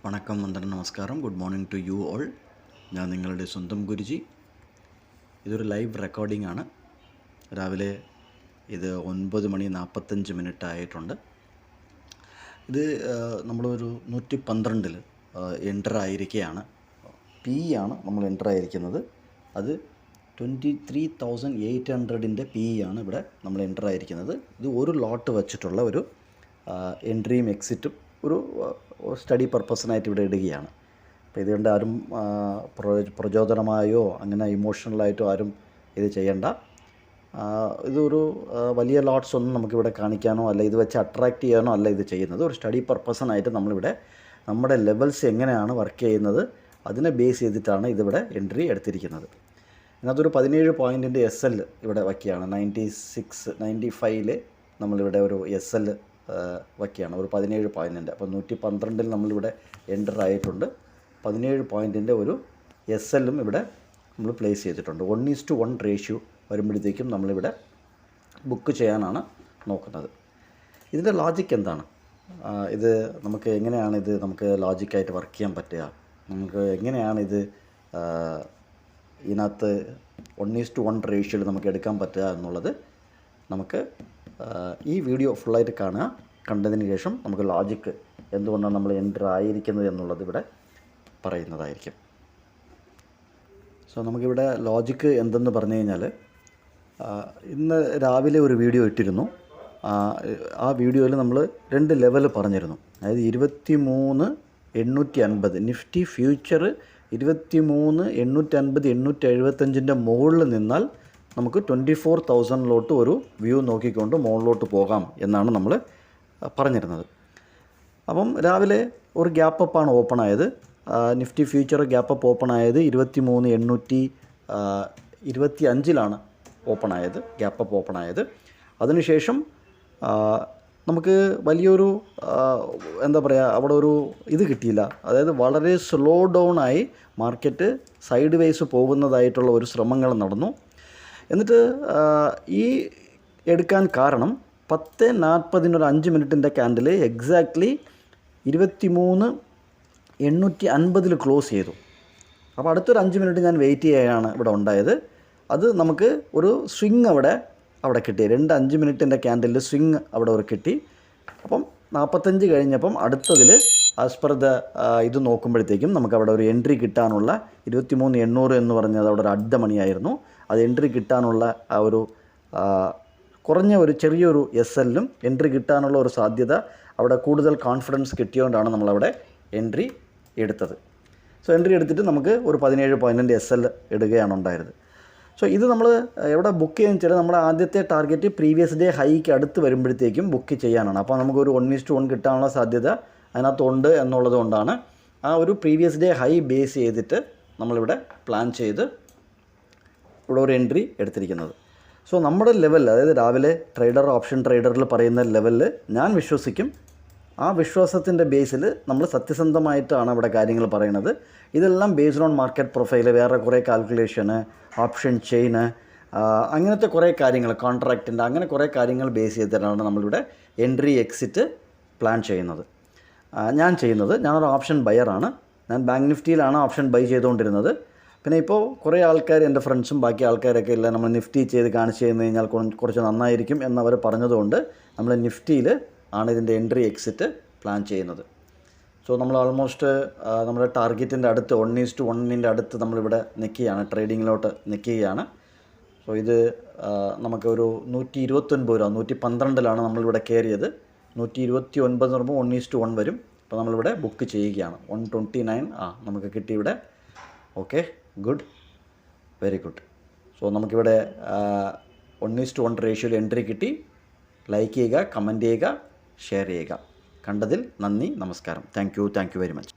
വണക്കം, വന്ദനം, നമസ്കാരം. Good morning to you all. ഞാൻ നിങ്ങളുടെ സ്വന്തം ഗുരുജി. ഇതൊരു ലൈവ് റെക്കോർഡിംഗ് ആണ്. രാവിലെ ഇത് 9:45 ആയിട്ടുണ്ട്. ഇത് നമ്മളൊരു 112 എൻ്റർ ആയിരിക്കുകയാണ്. ആണ് നമ്മൾ എൻ്റർ ആയിരിക്കുന്നത്. അത് 23,800 ആണ് ഇവിടെ നമ്മൾ എൻ്റർ ആയിരിക്കുന്നത്. ഇത് ഒരു ലോട്ട് വച്ചിട്ടുള്ള ഒരു എൻട്രിയും എക്സിറ്റും ഒരു സ്റ്റഡി പർപ്പസിനായിട്ട് ഇവിടെ ഇടുകയാണ്. അപ്പോൾ ഇതുകൊണ്ട് ആരും പ്രചോദനമായോ അങ്ങനെ ഇമോഷണലായിട്ടോ ആരും ഇത് ചെയ്യണ്ട. ഇതൊരു വലിയ ലോട്ട്സ് ഒന്നും നമുക്കിവിടെ കാണിക്കാനോ അല്ല ഇത് വെച്ച് അട്രാക്റ്റ് ചെയ്യാനോ അല്ല ഇത് ചെയ്യുന്നത്. ഒരു സ്റ്റഡി പർപ്പസിനായിട്ട് നമ്മളിവിടെ നമ്മുടെ ലെവൽസ് എങ്ങനെയാണ് വർക്ക് ചെയ്യുന്നത് അതിനെ ബേസ് ചെയ്തിട്ടാണ് ഇതിവിടെ എൻട്രി എടുത്തിരിക്കുന്നത്. ഇതിനകത്തൊരു 17 പോയിൻറ്റിൻ്റെ SL ഇവിടെ വയ്ക്കുകയാണ്. 95 നമ്മളിവിടെ ഒരു SL വയ്ക്കുകയാണ്, ഒരു 17 പോയിൻറ്റിൻ്റെ. അപ്പോൾ 112 നമ്മളിവിടെ എൻ്റർ ആയിട്ടുണ്ട്. 17 പോയിൻറ്റിൻ്റെ ഒരു SLും ഇവിടെ നമ്മൾ പ്ലേസ് ചെയ്തിട്ടുണ്ട്. 1:1 റേഷ്യോ വരുമ്പോഴത്തേക്കും നമ്മളിവിടെ ബുക്ക് ചെയ്യാനാണ് നോക്കുന്നത്. ഇതിൻ്റെ ലോജിക്ക് എന്താണ്? ഇത് നമുക്ക് എങ്ങനെയാണ് ഇത് നമുക്ക് ലോജിക്കായിട്ട് വർക്ക് ചെയ്യാൻ പറ്റുക? നമുക്ക് എങ്ങനെയാണ് ഇത് ഇതിനകത്ത് 1:1 റേഷ്യോയിൽ നമുക്ക് എടുക്കാൻ പറ്റുക എന്നുള്ളത് നമുക്ക് ഈ വീഡിയോ ഫുള്ളായിട്ട് കാണുക. കണ്ടതിന് ശേഷം നമുക്ക് ലോജിക്ക് എന്തുകൊണ്ടാണ് നമ്മൾ എൻ്റർ ആയിരിക്കുന്നത് എന്നുള്ളത് ഇവിടെ പറയുന്നതായിരിക്കും. സോ നമുക്കിവിടെ ലോജിക്ക് എന്തെന്ന് പറഞ്ഞു കഴിഞ്ഞാൽ, ഇന്ന് രാവിലെ ഒരു വീഡിയോ ഇട്ടിരുന്നു. ആ വീഡിയോയിൽ നമ്മൾ 2 ലെവൽ പറഞ്ഞിരുന്നു. അതായത് 23,850 നിഫ്റ്റി ഫ്യൂച്ചർ 23,850 875 മുകളിൽ നിന്നാൽ നമുക്ക് 24,000 ഒരു വ്യൂ നോക്കിക്കൊണ്ട് മുകളിലോട്ട് പോകാം എന്നാണ് നമ്മൾ പറഞ്ഞിരുന്നത്. അപ്പം രാവിലെ ഒരു ഗ്യാപ്പ് അപ്പാണ് ഓപ്പൺ ആയത്. Nifty future gap up open ആയത് 23,825 ഓപ്പൺ ആയത്, ഗ്യാപ്പ് അപ്പ് ഓപ്പൺ ആയത്. അതിനുശേഷം നമുക്ക് വലിയൊരു എന്താ പറയുക, അവിടെ ഒരു ഇത് കിട്ടിയില്ല. അതായത് വളരെ സ്ലോ ഡൗൺ ആയി മാർക്കറ്റ് സൈഡ് വേസ് പോകുന്നതായിട്ടുള്ള ഒരു ശ്രമങ്ങൾ നടന്നു. എന്നിട്ട് ഈ എടുക്കാൻ കാരണം 10:40 ഒരു 5 മിനിറ്റിൻ്റെ ക്യാൻഡിൽ എക്സാക്ട്ലി 23,850 ക്ലോസ് ചെയ്തു. അപ്പോൾ അടുത്തൊരു 5 മിനിറ്റ് ഞാൻ വെയിറ്റ് ചെയ്യുകയാണ് ഇവിടെ ഉണ്ടായത്. അത് നമുക്ക് ഒരു സ്വിങ് അവിടെ കിട്ടി. 5 മിനിറ്റിൻ്റെ ക്യാൻഡിൽ സ്വിങ് അവിടെ ഒരു കിട്ടി. അപ്പം 45 കഴിഞ്ഞപ്പം അടുത്തതിൽ ആസ് പെർ ദ ഇത് നോക്കുമ്പോഴത്തേക്കും നമുക്ക് അവിടെ ഒരു എൻട്രി കിട്ടാനുള്ള 23,800 എന്ന് പറഞ്ഞത് അവിടെ ഒരു അഡ്ഡ മണിയായിരുന്നു. അത് എൻട്രി കിട്ടാനുള്ള ആ ഒരു കുറഞ്ഞ ഒരു ചെറിയൊരു SLും എൻട്രി കിട്ടാനുള്ള ഒരു സാധ്യത അവിടെ കൂടുതൽ കോൺഫിഡൻസ് കിട്ടിയതുകൊണ്ടാണ് നമ്മളവിടെ എൻട്രി എടുത്തത്. സോ എൻട്രി എടുത്തിട്ട് നമുക്ക് ഒരു 17 പോയിൻറ്റിൻ്റെ SL ഇടുകയാണ് ഉണ്ടായത്. സോ ഇത് നമ്മൾ എവിടെ ബുക്ക് ചെയ്യുന്ന വെച്ചാൽ നമ്മുടെ ആദ്യത്തെ ടാർഗറ്റ് പ്രീവിയസ് ഡേ ഹൈക്ക് അടുത്ത് വരുമ്പോഴത്തേക്കും ബുക്ക് ചെയ്യാനാണ്. അപ്പോൾ നമുക്കൊരു 1:1 കിട്ടാനുള്ള സാധ്യത അതിനകത്തുണ്ട് എന്നുള്ളത് കൊണ്ടാണ് ആ ഒരു പ്രീവിയസ് ഡേ ഹൈ ബേസ് ചെയ്തിട്ട് നമ്മളിവിടെ പ്ലാൻ ചെയ്ത് ഇവിടെ ഒരു എൻട്രി എടുത്തിരിക്കുന്നത്. സോ നമ്മുടെ ലെവൽ, അതായത് രാവിലെ ഓപ്ഷൻ ട്രേഡറിൽ പറയുന്ന ലെവലിൽ ഞാൻ വിശ്വസിക്കും. ആ വിശ്വാസത്തിൻ്റെ ബേസിൽ നമ്മൾ സത്യസന്ധമായിട്ടാണ് അവിടെ കാര്യങ്ങൾ പറയുന്നത്. ഇതെല്ലാം ബേസ്ഡ് ഓൺ മാർക്കറ്റ് പ്രൊഫൈൽ, വേറെ കുറേ കാൽക്കുലേഷന്, ഓപ്ഷൻ ചെയിന്, അങ്ങനത്തെ കുറേ കാര്യങ്ങൾ, കോൺട്രാക്റ്റിൻ്റെ അങ്ങനെ കുറേ കാര്യങ്ങൾ ബേസ് ചെയ്തിട്ടാണ് നമ്മളിവിടെ എൻട്രി എക്സിറ്റ് പ്ലാൻ ചെയ്യുന്നത്. ഞാനൊരു ഓപ്ഷൻ ബയറാണ്. ഞാൻ ബാങ്ക് നിഫ്റ്റിയിലാണ് ഓപ്ഷൻ ബൈ ചെയ്തുകൊണ്ടിരുന്നത്. പിന്നെ ഇപ്പോൾ കുറേ ആൾക്കാർ, എൻ്റെ ഫ്രണ്ട്സും ബാക്കി ആൾക്കാരൊക്കെ ഇല്ല, നമ്മൾ നിഫ്റ്റി ചെയ്ത് കാണിച്ച് തന്നു കഴിഞ്ഞാൽ കുറച്ച് നന്നായിരിക്കും എന്നവർ പറഞ്ഞതുകൊണ്ട് നമ്മൾ നിഫ്റ്റിയിൽ ആണ് ഇതിൻ്റെ എൻട്രി എക്സിറ്റ് പ്ലാൻ ചെയ്യുന്നത്. സോ നമ്മൾ ഓൾമോസ്റ്റ് നമ്മുടെ ടാർഗറ്റിൻ്റെ അടുത്ത് 1:1 അടുത്ത് നമ്മളിവിടെ നിൽക്കുകയാണ്, ട്രേഡിങ്ങിലോട്ട് നിൽക്കുകയാണ്. സോ ഇത് നമുക്കൊരു 129 രൂപ 112 നമ്മളിവിടെ കയറിയത്. 129 എന്ന് പറയുമ്പോൾ 1:1 വരും. അപ്പോൾ നമ്മളിവിടെ ബുക്ക് ചെയ്യുകയാണ്. 129 നമുക്ക് കിട്ടി ഇവിടെ. Okay, good, very good. So നമുക്കിവിടെ 1:1 റേഷ്യോയിൽ എൻട്രി കിട്ടി. ലൈക്ക് ചെയ്യുക, കമൻറ്റ് ചെയ്യുക, ഷെയർ ചെയ്യുക. കണ്ടതിൽ നന്ദി, നമസ്കാരം. Thank you very much.